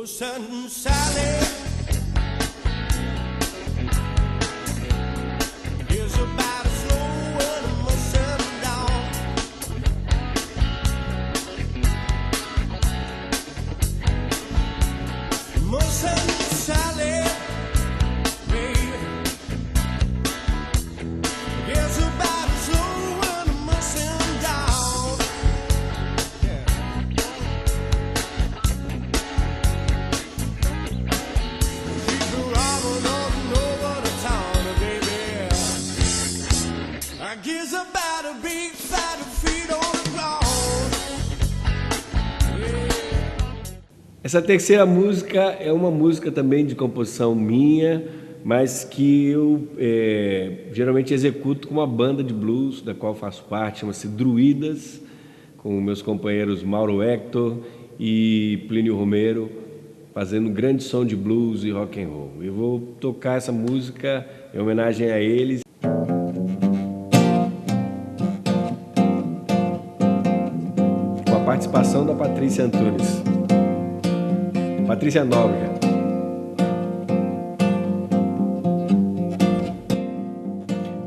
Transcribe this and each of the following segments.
Motion Sally is about as slow and a motion down. Motion Sally, baby, is about as slow and a motion down. Yeah. People robbing all over the town, baby. I guess about a big fat feet on the ground. Essa terceira música é uma música também de composição minha, mas que eu geralmente executo com uma banda de blues, da qual faço parte, chama-se Druidas, com meus companheiros Mauro Hector e Plínio Romero, fazendo um grande som de blues e rock and roll. Eu vou tocar essa música em homenagem a eles. Com a participação da Patrícia Antunes. Patrícia Nóbrega.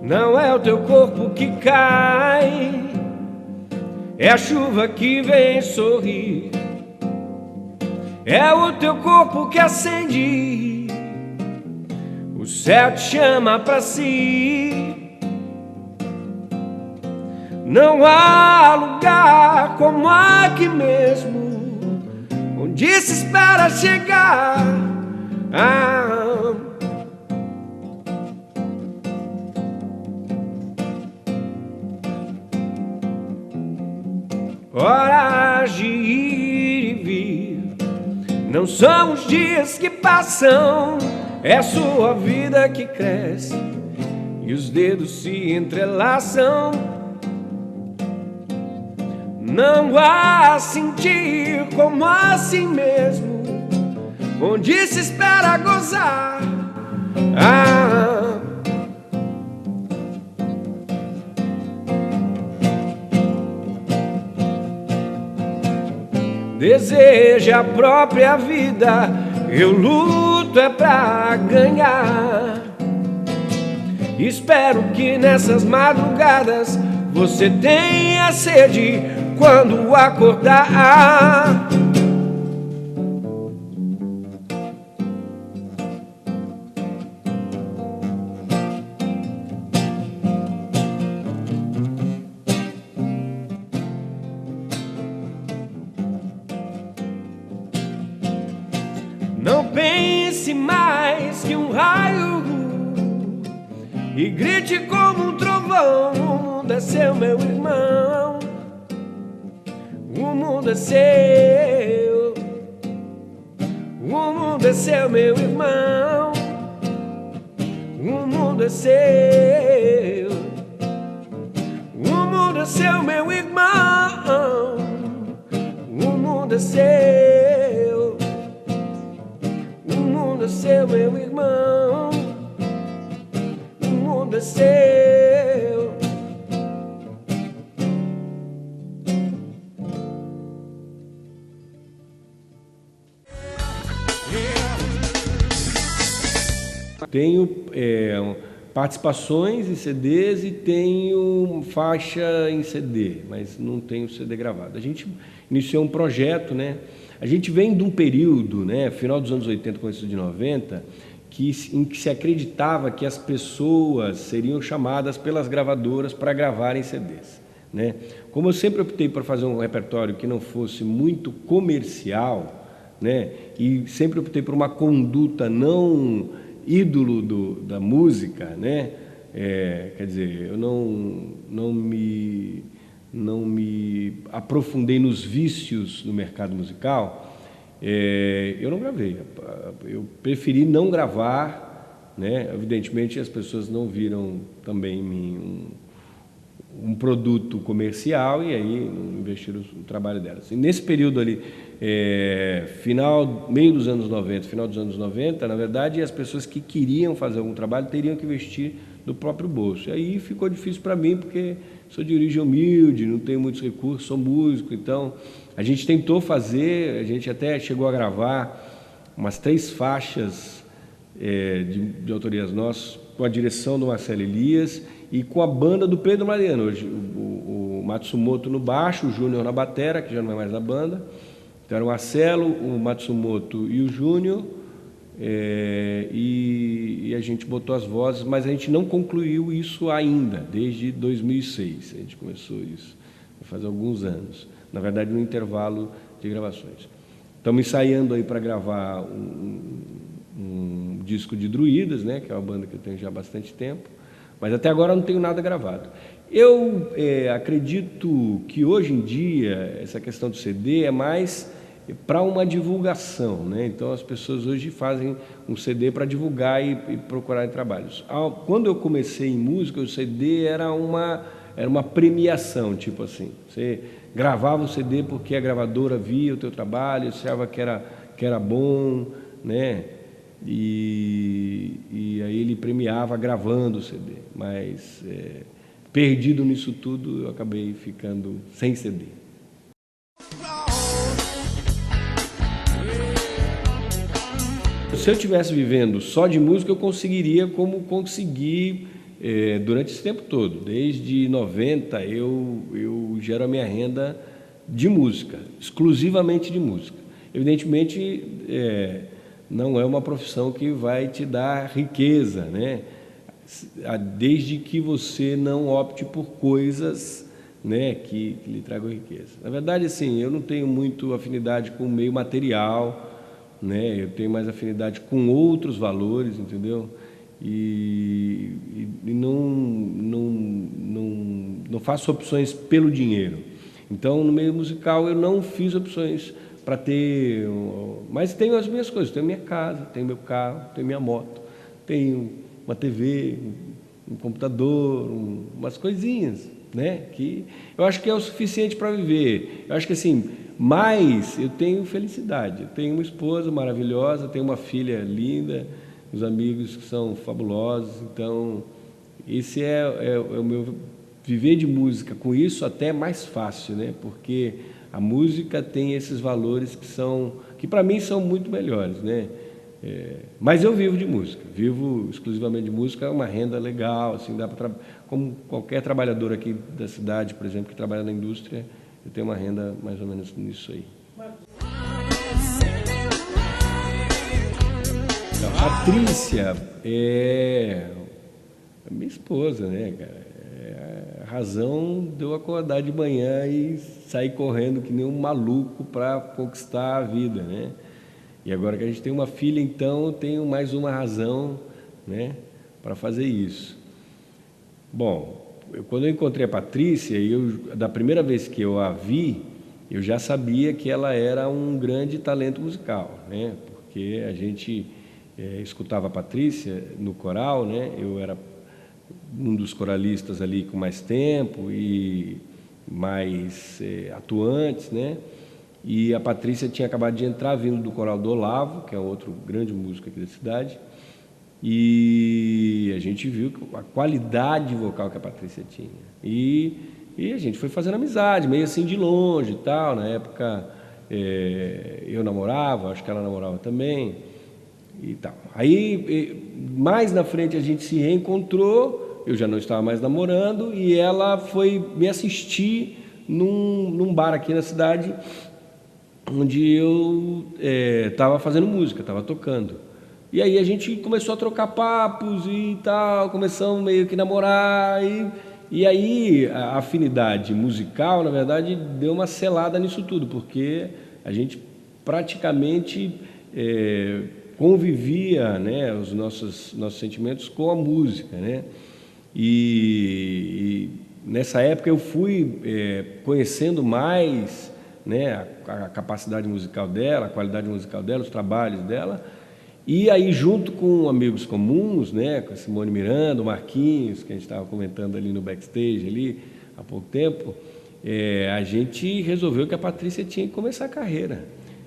Não é o teu corpo que cai, é a chuva que vem sorrir. É o teu corpo que acende, o céu te chama pra si. Não há lugar como aqui mesmo, onde se espera chegar. Horas de ir e vir, não são os dias que passam, é sua vida que cresce e os dedos se entrelaçam. Não há sentir como assim mesmo, onde se espera gozar. Deseja a própria vida, eu luto é pra ganhar. Espero que nessas madrugadas você tenha sede quando acordar. Não pense mais que um raio e grite como um trovão. O mundo é seu, meu irmão. O mundo é seu. O mundo é seu, meu irmão. O mundo é seu. O mundo é seu, meu irmão. O mundo é seu. O mundo é seu, meu irmão. O mundo é seu. Tenho participações em CDs e tenho faixa em CD, mas não tenho CD gravado. A gente iniciou um projeto, né? A gente vem de um período, né, final dos anos 80, começo de 90, em que se acreditava que as pessoas seriam chamadas pelas gravadoras para gravarem CDs, né? Como eu sempre optei por fazer um repertório que não fosse muito comercial, né, e sempre optei por uma conduta não ídolo da música, né? Quer dizer, eu não me aprofundei nos vícios do mercado musical. Eu não gravei, eu preferi não gravar, né? Evidentemente as pessoas não viram também em mim um produto comercial e aí não investiram no trabalho delas. E nesse período ali, meio dos anos 90, final dos anos 90, na verdade, as pessoas que queriam fazer algum trabalho teriam que investir do próprio bolso. E aí ficou difícil para mim, porque sou de origem humilde, não tenho muitos recursos, sou músico, então a gente tentou fazer, a gente até chegou a gravar umas 3 faixas de autorias nossas, com a direção do Marcelo Elias e com a banda do Pedro Mariano. Hoje, o Matsumoto no baixo, o Júnior na batera, que já não é mais da banda. Então era o Marcelo, o Matsumoto e o Júnior, e a gente botou as vozes, mas a gente não concluiu isso ainda, desde 2006. A gente começou isso, faz alguns anos. Na verdade, no intervalo de gravações. Estamos ensaiando aí para gravar um disco de Druidas, né, que é uma banda que eu tenho já há bastante tempo, mas até agora não tenho nada gravado. Eu acredito que hoje em dia essa questão do CD é mais para uma divulgação, né? Então as pessoas hoje fazem um CD para divulgar e procurar trabalhos. Quando eu comecei em música, o CD era uma premiação, tipo assim. Você gravava o CD porque a gravadora via o teu trabalho, achava que era bom, né? E aí ele premiava gravando o CD. Mas perdido nisso tudo, eu acabei ficando sem CD. Se eu estivesse vivendo só de música, eu conseguiria como consegui durante esse tempo todo. Desde 90 eu gero a minha renda de música, exclusivamente de música. Evidentemente, não é uma profissão que vai te dar riqueza, né? Desde que você não opte por coisas, né, que lhe tragam riqueza. Na verdade, assim, eu não tenho muito afinidade com o meio material, né? Eu tenho mais afinidade com outros valores, entendeu? E não faço opções pelo dinheiro. Então, no meio musical, eu não fiz opções para ter... Mas tenho as minhas coisas. Tenho minha casa, tenho meu carro, tenho minha moto, tenho uma TV, um computador, umas coisinhas, né? Que eu acho que é o suficiente para viver. Eu acho que, assim, mas eu tenho felicidade. Eu tenho uma esposa maravilhosa, tenho uma filha linda, os amigos que são fabulosos. Então, esse é o meu... Viver de música com isso até é mais fácil, né? Porque a música tem esses valores que para mim são muito melhores, né? Mas eu vivo de música, vivo exclusivamente de música, é uma renda legal, assim, dá para como qualquer trabalhador aqui da cidade, por exemplo, que trabalha na indústria, eu tenho uma renda mais ou menos nisso aí. A Patrícia é minha esposa, né, cara? A razão de eu acordar de manhã e sair correndo que nem um maluco para conquistar a vida, né? E agora que a gente tem uma filha, então, eu tenho mais uma razão, né, para fazer isso. Bom, quando eu encontrei a Patrícia, da primeira vez que eu a vi, eu já sabia que ela era um grande talento musical, né? Porque a gente escutava a Patrícia no coral, né? Eu era um dos coralistas ali com mais tempo e mais atuantes, né? E a Patrícia tinha acabado de entrar, vindo do coral do Olavo, que é outro grande músico aqui da cidade, e a gente viu a qualidade vocal que a Patrícia tinha. E a gente foi fazendo amizade, meio assim de longe e tal. Na época eu namorava, acho que ela namorava também e tal. Aí, mais na frente, a gente se reencontrou, eu já não estava mais namorando, e ela foi me assistir num bar aqui na cidade, onde eu estava fazendo música, estava tocando. E aí a gente começou a trocar papos e tal, começamos meio que a namorar, e aí a afinidade musical, na verdade, deu uma selada nisso tudo, porque a gente praticamente convivia, né, os nossos sentimentos com a música, né? E nessa época eu fui conhecendo mais, né, a capacidade musical dela, a qualidade musical dela, os trabalhos dela, e aí junto com amigos comuns, né, com a Simone Miranda, o Marquinhos, que a gente estava comentando ali no backstage ali há pouco tempo, a gente resolveu que a Patrícia tinha que começar a carreira.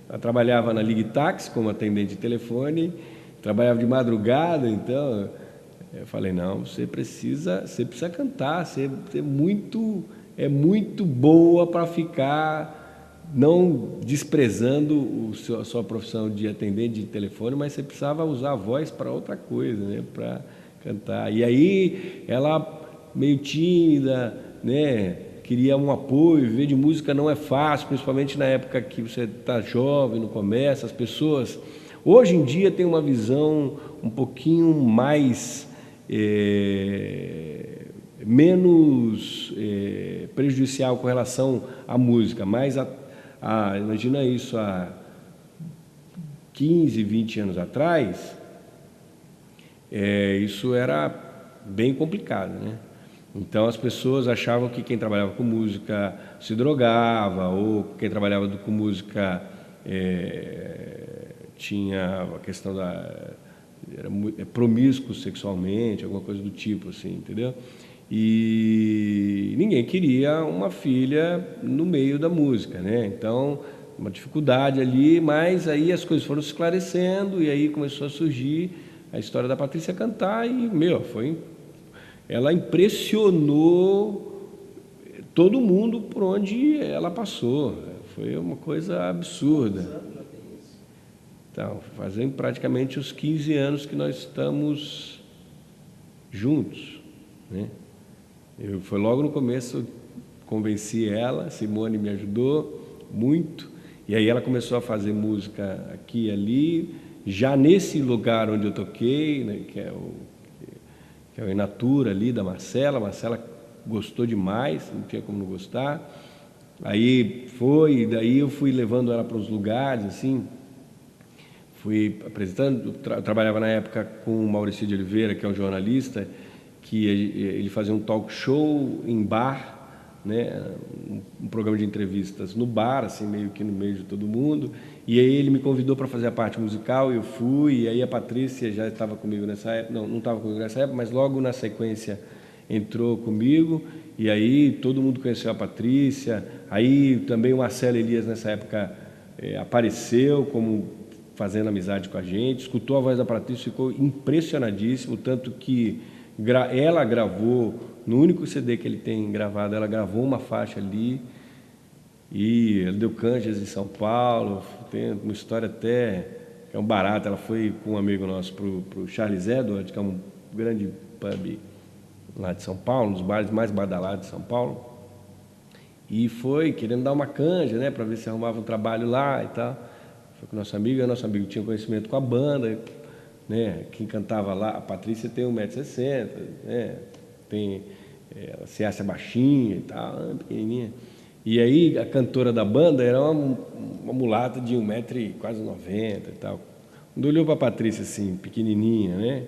Ela trabalhava na Ligue Táxi como atendente de telefone, trabalhava de madrugada, então eu falei, não, você precisa cantar, você é muito boa para ficar não desprezando a sua profissão de atendente de telefone, mas você precisava usar a voz para outra coisa, né? Para cantar. E aí ela, meio tímida, né? Queria um apoio. Viver de música não é fácil, principalmente na época que você está jovem, não começa. As pessoas hoje em dia têm uma visão um pouquinho mais menos prejudicial com relação à música, mas imagina isso há 15, 20 anos atrás, isso era bem complicado, né? Então as pessoas achavam que quem trabalhava com música se drogava, ou quem trabalhava com música tinha a questão era promíscuo sexualmente, alguma coisa do tipo, assim, entendeu? E ninguém queria uma filha no meio da música, né? Então, uma dificuldade ali, mas aí as coisas foram se esclarecendo e aí começou a surgir a história da Patrícia cantar e, ela impressionou todo mundo por onde ela passou. Foi uma coisa absurda. Então, fazendo praticamente os 15 anos que nós estamos juntos, né? Foi logo no começo, convenci ela, Simone me ajudou muito, e aí ela começou a fazer música aqui e ali, já nesse lugar onde eu toquei, né, que é o Inatura ali da Marcela. A Marcela gostou demais, não tinha como não gostar. Daí eu fui levando ela para os lugares, assim, fui apresentando. Eu trabalhava na época com o Maurício de Oliveira, que é um jornalista, que ele fazia um talk show em bar, né, um programa de entrevistas no bar, assim, meio que no meio de todo mundo, e aí ele me convidou para fazer a parte musical, eu fui, e aí a Patrícia já estava comigo nessa época, não estava comigo nessa época, mas logo na sequência entrou comigo, e aí todo mundo conheceu a Patrícia. Aí também o Marcelo Elias nessa época apareceu como fazendo amizade com a gente, escutou a voz da Patrícia, ficou impressionadíssimo, tanto que ela gravou, no único CD que ele tem gravado, ela gravou uma faixa ali, e ela deu canjas em São Paulo. Tem uma história até que é um barato. Ela foi com um amigo nosso para o Charles Edward, que é um grande pub lá de São Paulo, um dos bares mais badalados de São Paulo, e foi querendo dar uma canja, né, para ver se arrumava um trabalho lá e tal. Foi com o nosso amigo, e o nosso amigo tinha conhecimento com a banda, né? Quem cantava lá, a Patrícia tem 1,60 m, né? Ela se acha baixinha e tal, pequenininha. E aí a cantora da banda era uma mulata de 1,90 m e tal. Quando olhou para a Patrícia assim, pequenininha, né,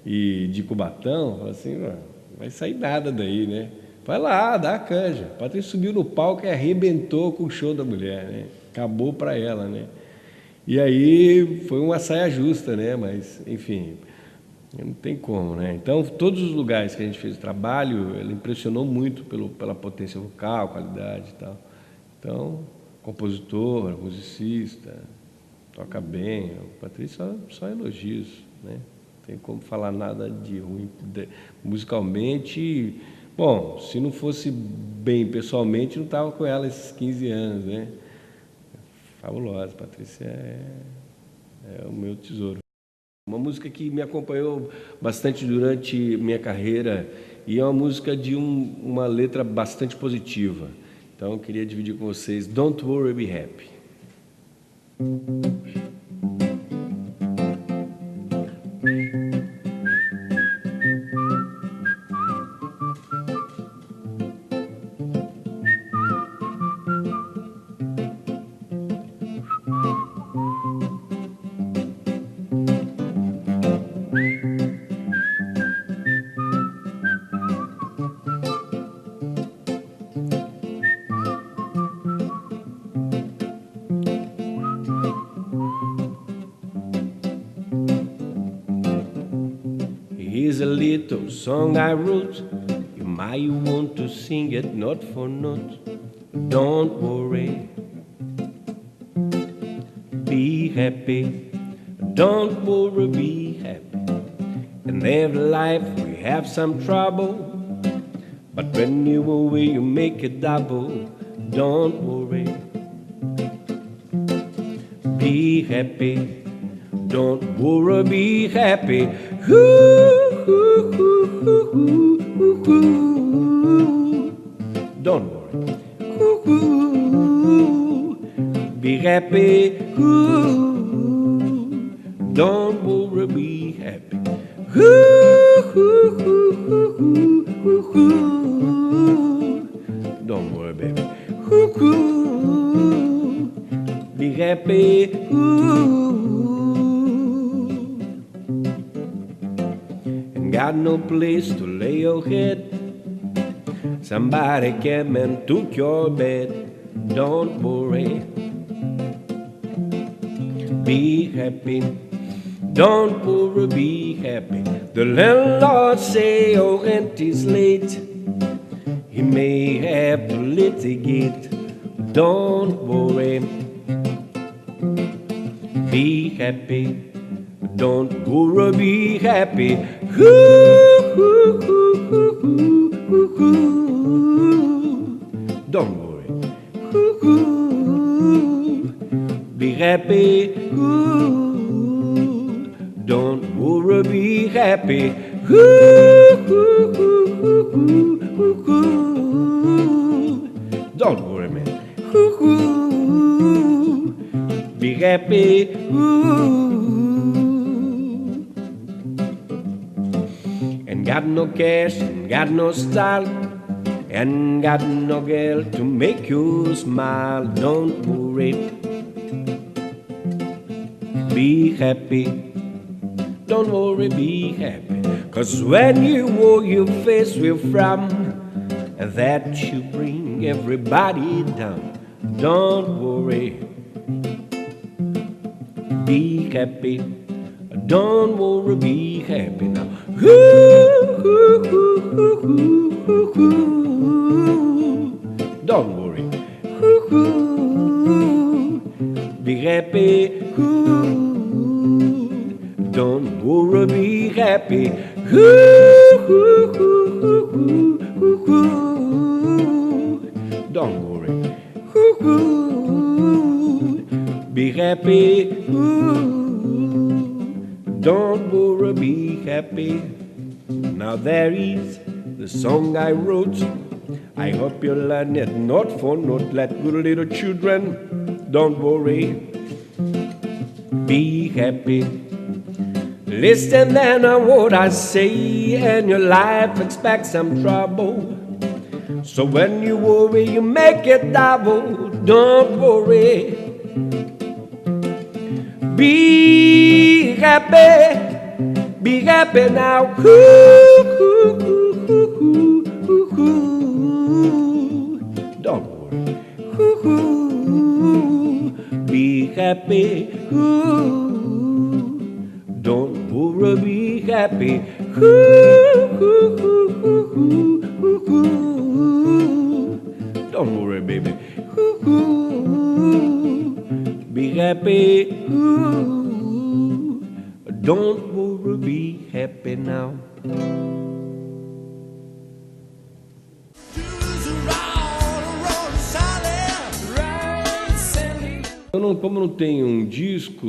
e de Cubatão, falou assim: vai sair nada daí, né? Vai lá, dá a canja. A Patrícia subiu no palco e arrebentou com o show da mulher, né? Acabou para ela, né? E aí foi uma saia justa, né? Mas, enfim, não tem como, né? Então, todos os lugares que a gente fez o trabalho, ela impressionou muito pela potência vocal, qualidade e tal. Então, compositora, musicista, toca bem. A Patrícia só elogios, né? Não tem como falar nada de ruim. Musicalmente, bom, se não fosse bem pessoalmente, não estava com ela esses 15 anos, né? Fabulosa, Patrícia é o meu tesouro. Uma música que me acompanhou bastante durante minha carreira, e é uma música de uma letra bastante positiva. Então eu queria dividir com vocês Don't Worry, Be Happy. Here's a little song I wrote. You might want to sing it note for note. Don't worry, be happy. Don't worry, be happy. In every life we have some trouble, but when you away you make it double. Don't worry, Be happy, don't worry, be happy. Don't worry. Be happy. Don't worry, be happy. Don't worry, baby. Be happy. Ain't got no place to lay your head. Somebody came and took your bed. Don't worry. Be happy. Don't worry, be happy. The landlord say your rent is late. He may have to litigate. Don't worry. Be happy. Don't worry, be happy. Don't worry. Be happy. Don't worry, be happy. Don't worry, man. Be happy. Ain't got no cash, ain't got no style, ain't got no girl to make you smile. Don't worry. Be happy. Don't worry, be happy. 'Cause when you walk your face will frown, and that you bring everybody down. Don't worry. Be happy. Don't worry, be happy now. Don't worry. Be happy. Don't worry, be happy. Don't worry. Be happy. Don't worry, be happy. Now there is the song I wrote. I hope you learn it note for note like good little children. Don't worry. Be happy. Listen then on what I say, and your life expects some trouble. So when you worry, you make it double. Don't worry. Be happy. Be happy now. Don't worry. Be happy. Don't worry, be happy. Don't worry, baby. Be happy. Don't worry, be happy now. Como eu não tenho um disco,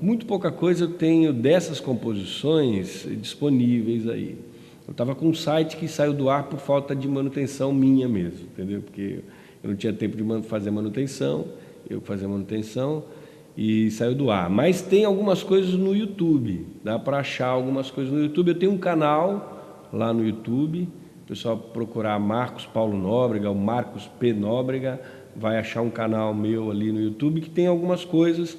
muito pouca coisa eu tenho dessas composições disponíveis aí. Eu estava com um site que saiu do ar por falta de manutenção minha mesmo, entendeu? Porque eu não tinha tempo de fazer manutenção, eu fazia manutenção e saiu do ar. Mas tem algumas coisas no YouTube, dá para achar algumas coisas no YouTube. Eu tenho um canal lá no YouTube, o pessoal procurar Marcos Paulo Nóbrega, o Marcos P. Nóbrega, vai achar um canal meu ali no YouTube que tem algumas coisas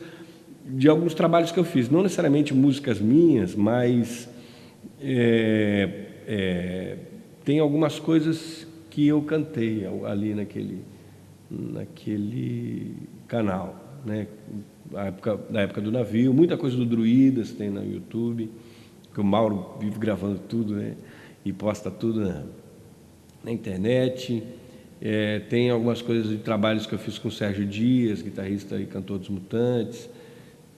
de alguns trabalhos que eu fiz, não necessariamente músicas minhas, mas tem algumas coisas que eu cantei ali naquele canal, né? Da época do navio, muita coisa do Druidas tem no YouTube, que o Mauro vive gravando tudo, né? E posta tudo na internet. Tem algumas coisas de trabalhos que eu fiz com o Sérgio Dias, guitarrista e cantor dos Mutantes.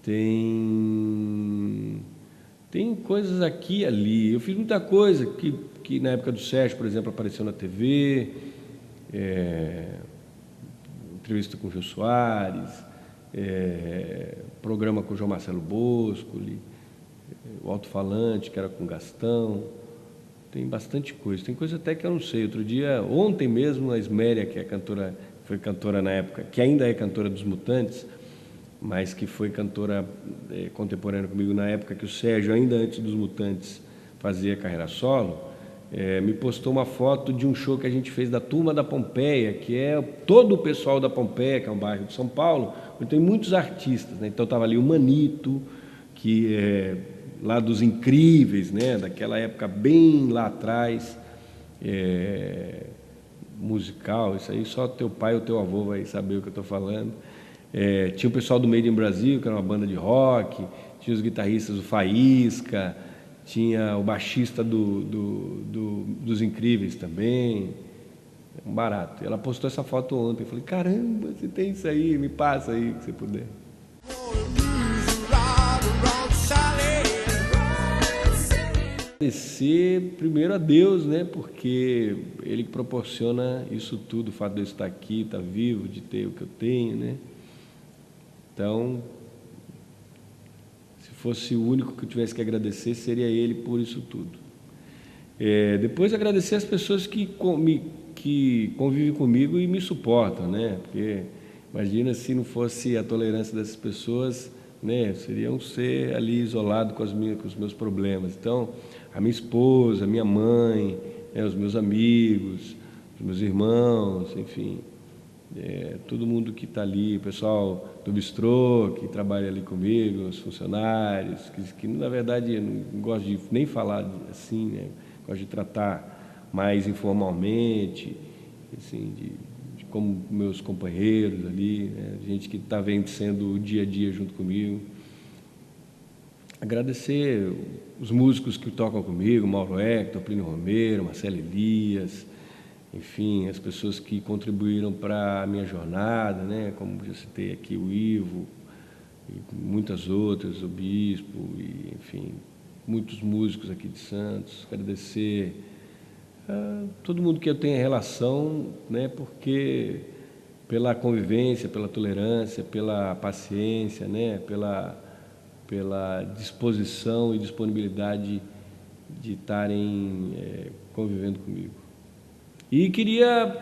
Tem coisas aqui e ali. Eu fiz muita coisa que na época do Sérgio, por exemplo, apareceu na TV, entrevista com o Jô Soares, programa com o João Marcelo Boscoli, o alto-falante, que era com o Gastão. Tem bastante coisa. Tem coisa até que eu não sei. Ontem mesmo, a Isméria, que é cantora, foi cantora na época, que ainda é cantora dos Mutantes, mas que foi cantora contemporânea comigo na época que o Sérgio, ainda antes dos Mutantes, fazia carreira solo, me postou uma foto de um show que a gente fez da Turma da Pompeia, que é todo o pessoal da Pompeia, que é um bairro de São Paulo, onde tem muitos artistas, né? Então estava ali o Manito, que é lá dos Incríveis, né? Daquela época bem lá atrás, musical, isso aí só teu pai ou teu avô vai saber o que eu estou falando. Tinha o pessoal do Made in Brasil, que era uma banda de rock, tinha os guitarristas do Faísca, tinha o baixista dos Incríveis também, um barato. Ela postou essa foto ontem, eu falei, caramba, você tem isso aí, me passa aí, que você puder. Agradecer primeiro a Deus, né, porque Ele que proporciona isso tudo, o fato de eu estar aqui, estar vivo, de ter o que eu tenho, né. Então, se fosse o único que eu tivesse que agradecer, seria Ele por isso tudo. Depois agradecer as pessoas que convivem comigo e me suportam, né? Porque imagina se não fosse a tolerância dessas pessoas, né? Seria um ser ali isolado com os meus problemas. Então, a minha esposa, a minha mãe, né? Os meus amigos, os meus irmãos, enfim, todo mundo que está ali, o pessoal do bistrô que trabalha ali comigo, os funcionários, que na verdade eu não gosto de nem falar assim, né? Gosto de tratar mais informalmente, assim, de como meus companheiros ali, né? Gente que está vencendo o dia a dia junto comigo. Agradecer os músicos que tocam comigo, Mauro Hector, Plínio Romero, Marcelo Elias, enfim, as pessoas que contribuíram para a minha jornada, né? Como já citei aqui, o Ivo, e muitas outras, o Bispo, e, enfim, muitos músicos aqui de Santos. Agradecer a todo mundo que eu tenho relação, né? Porque pela convivência, pela tolerância, pela paciência, né? Pela disposição e disponibilidade de estarem convivendo comigo. E queria,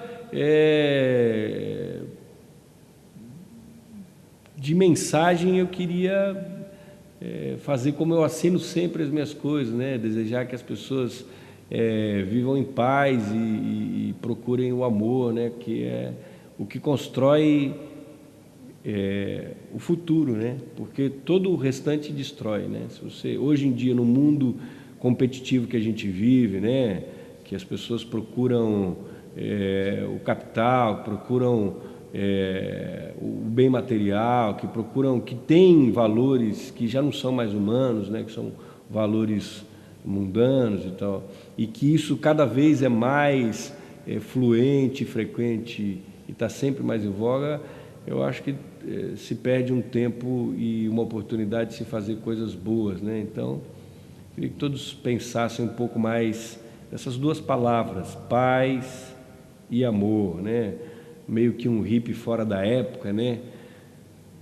de mensagem, eu queria fazer como eu assino sempre as minhas coisas, né? Desejar que as pessoas vivam em paz e procurem o amor, né? Que é o que constrói o futuro, né? Porque todo o restante destrói, né? Se você, hoje em dia, no mundo competitivo que a gente vive, né? Que as pessoas procuram o capital, procuram o bem material, que tem valores que já não são mais humanos, né? Que são valores mundanos e tal, e que isso cada vez é mais fluente, frequente e está sempre mais em voga. Eu acho que se perde um tempo e uma oportunidade de se fazer coisas boas, né? Então, queria que todos pensassem um pouco mais nessas duas palavras, paz e amor, né? Meio que um hippie fora da época, né?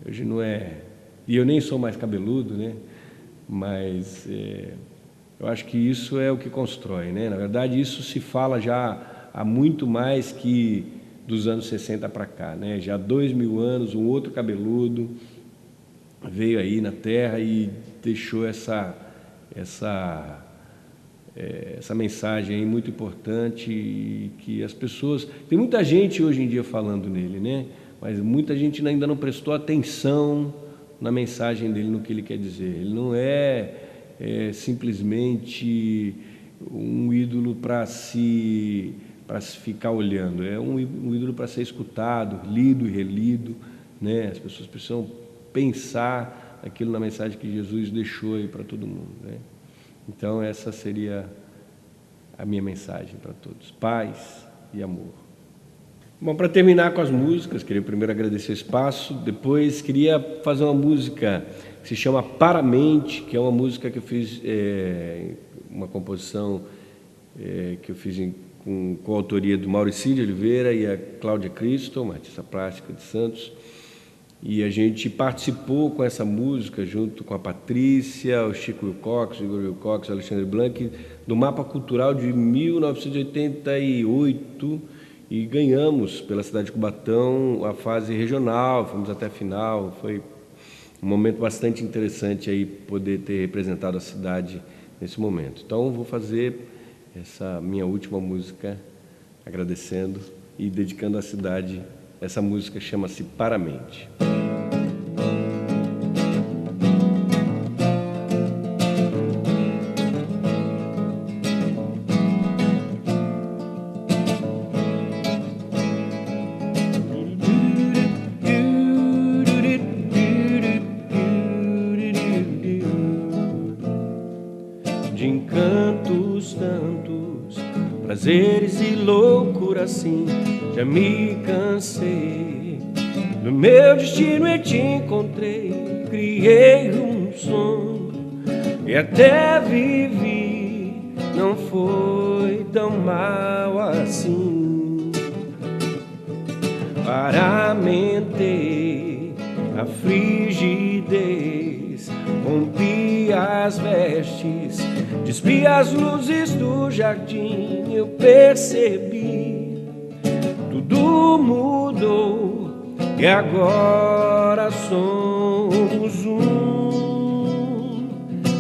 Hoje não é... E eu nem sou mais cabeludo, né? Mas eu acho que isso é o que constrói, né? Na verdade, isso se fala já há muito mais que dos anos 60 para cá, né? Já há 2000 anos, um outro cabeludo veio aí na Terra e deixou essa mensagem aí muito importante, e que as pessoas... Tem muita gente hoje em dia falando nele, né? Mas muita gente ainda não prestou atenção na mensagem dele, no que ele quer dizer. Ele não é simplesmente um ídolo para se ficar olhando, é um ídolo para ser escutado, lido e relido, né? As pessoas precisam pensar aquilo na mensagem que Jesus deixou aí para todo mundo, né? Então essa seria a minha mensagem para todos: paz e amor. Bom, para terminar com as músicas, queria primeiro agradecer o espaço, depois queria fazer uma música que se chama Paramente, que é uma música que eu fiz, uma composição que eu fiz com a autoria do Mauricídio Oliveira e a Cláudia Cristo, uma artista plástica de Santos, E a gente participou com essa música, junto com a Patrícia, o Chico Wilcox, o Igor Wilcox, o Alexandre Blanc, do Mapa Cultural de 1988, e ganhamos pela cidade de Cubatão a fase regional, fomos até a final. Foi um momento bastante interessante aí poder ter representado a cidade nesse momento. Então, vou fazer essa minha última música agradecendo e dedicando à cidade. Essa música chama-se Paramente. De encantos tantos, prazeres e loucura assim, já me cansei. No meu destino eu te encontrei, criei um sonho e até vivi. Não foi tão mal assim. Paramentei a frigidez, rompi as vestes, despi as luzes do jardim. Eu percebi, tudo mudou e agora somos um.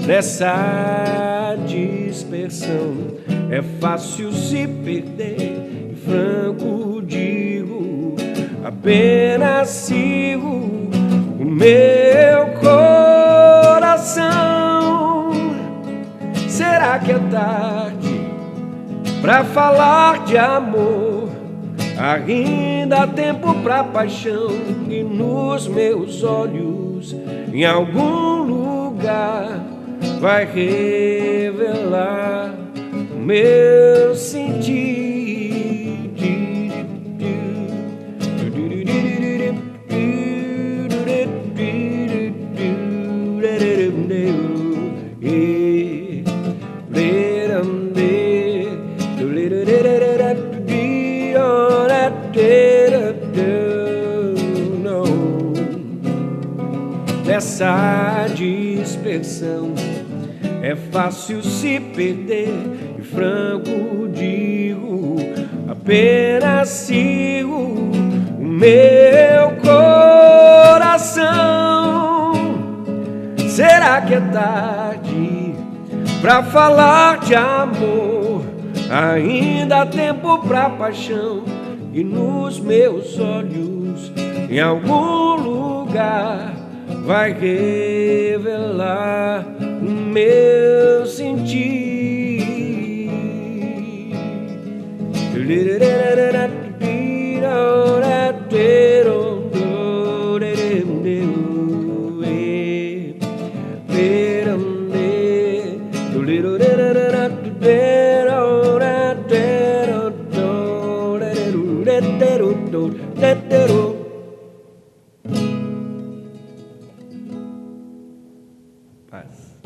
Nessa dispersão é fácil se perder, franco digo, apenas sigo o meu coração. Será que é tarde pra falar de amor? Ainda há tempo pra paixão, e nos meus olhos, em algum lugar, vai revelar o meu sentir. Nessa dispersão é fácil se perder, e franco digo, apenas sigo o meu coração. Será que é tarde pra falar de amor? Ainda há tempo pra paixão, e nos meus olhos, em algum lugar, vai revelar o meu sentir. Paz.